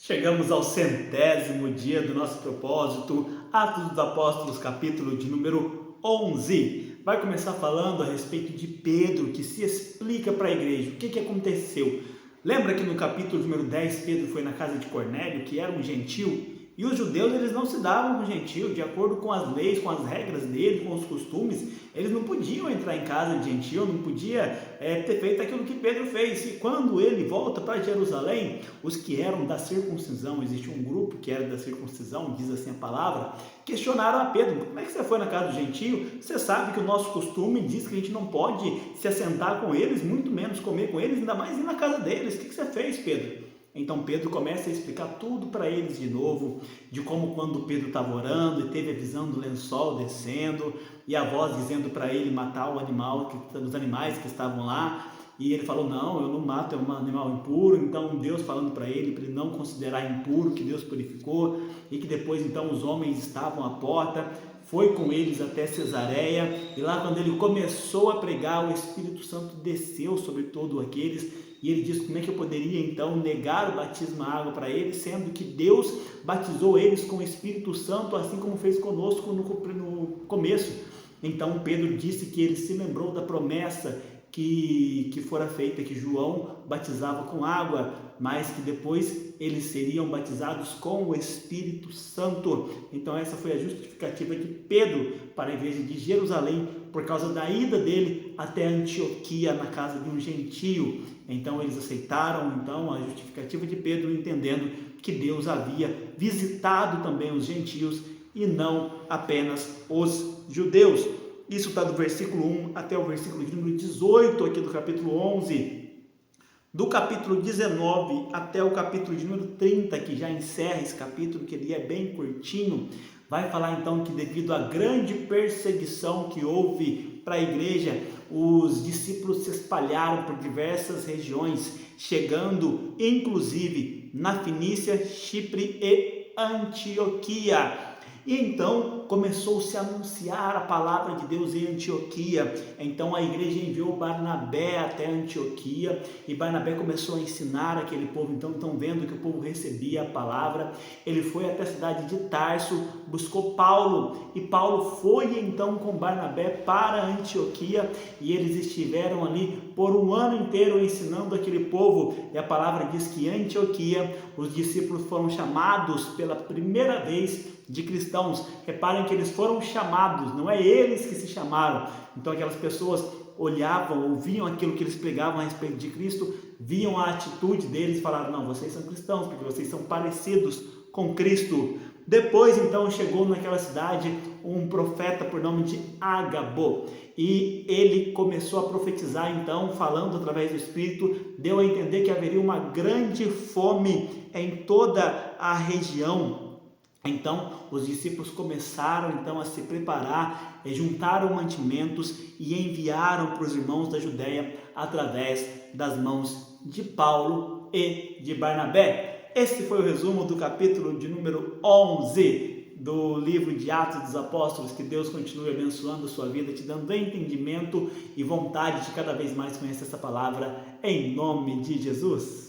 Chegamos ao 100º dia do nosso propósito, Atos dos Apóstolos, capítulo de número 11. Vai começar falando a respeito de Pedro, que se explica para a igreja o que aconteceu. Lembra que no capítulo número 10, Pedro foi na casa de Cornélio, que era um gentil, e os judeus eles não se davam com o gentil, de acordo com as leis, com as regras dele, com os costumes, eles não podiam entrar em casa de gentil, não podia ter feito aquilo que Pedro fez. E quando ele volta para Jerusalém, os que eram da circuncisão, existia um grupo que era da circuncisão, diz assim a palavra, questionaram a Pedro: como é que você foi na casa do gentio? Você sabe que o nosso costume diz que a gente não pode se assentar com eles, muito menos comer com eles, ainda mais ir na casa deles. O que você fez, Pedro? Então Pedro começa a explicar tudo para eles de novo, de como quando Pedro estava orando e teve a visão do lençol descendo e a voz dizendo para ele matar o animal, os animais que estavam lá, e ele falou: não, eu não mato, é um animal impuro. Então Deus falando para ele não considerar impuro, que Deus purificou, e que depois então os homens estavam à porta, foi com eles até Cesareia, e lá quando ele começou a pregar, o Espírito Santo desceu sobre todos aqueles, e ele diz: como é que eu poderia então negar o batismo à água para eles, sendo que Deus batizou eles com o Espírito Santo, assim como fez conosco no começo. Então Pedro disse que ele se lembrou da promessa que fora feita, que João batizava com água, mas que depois eles seriam batizados com o Espírito Santo. Então essa foi a justificativa de Pedro para a igreja de Jerusalém, por causa da ida dele até Antioquia, na casa de um gentio. Então eles aceitaram então a justificativa de Pedro, entendendo que Deus havia visitado também os gentios e não apenas os judeus. Isso está do versículo 1 até o versículo de número 18 aqui do capítulo 11. Do capítulo 19 até o capítulo de número 30, que já encerra esse capítulo, que ele é bem curtinho, vai falar então que devido à grande perseguição que houve para a igreja, os discípulos se espalharam por diversas regiões, chegando inclusive na Fenícia, Chipre e Antioquia. E então começou-se a anunciar a palavra de Deus em Antioquia. Então a igreja enviou Barnabé até Antioquia, e Barnabé começou a ensinar aquele povo. Então estão vendo que o povo recebia a palavra. Ele foi até a cidade de Tarso, buscou Paulo, e Paulo foi então com Barnabé para Antioquia, e eles estiveram ali por um ano inteiro ensinando aquele povo. E a palavra diz que em Antioquia os discípulos foram chamados pela primeira vez de cristãos. Reparem que eles foram chamados, não é eles que se chamaram. Então aquelas pessoas olhavam, ouviam aquilo que eles pregavam a respeito de Cristo, viam a atitude deles e falaram: não, vocês são cristãos, porque vocês são parecidos com Cristo. Depois então chegou naquela cidade um profeta por nome de Ágabo, e ele começou a profetizar então, falando através do Espírito, deu a entender que haveria uma grande fome em toda a região. Então os discípulos começaram então a se preparar, juntaram mantimentos e enviaram para os irmãos da Judéia através das mãos de Paulo e de Barnabé. Este foi o resumo do capítulo de número 11 do livro de Atos dos Apóstolos. Que Deus continue abençoando a sua vida, te dando entendimento e vontade de cada vez mais conhecer essa palavra, em nome de Jesus.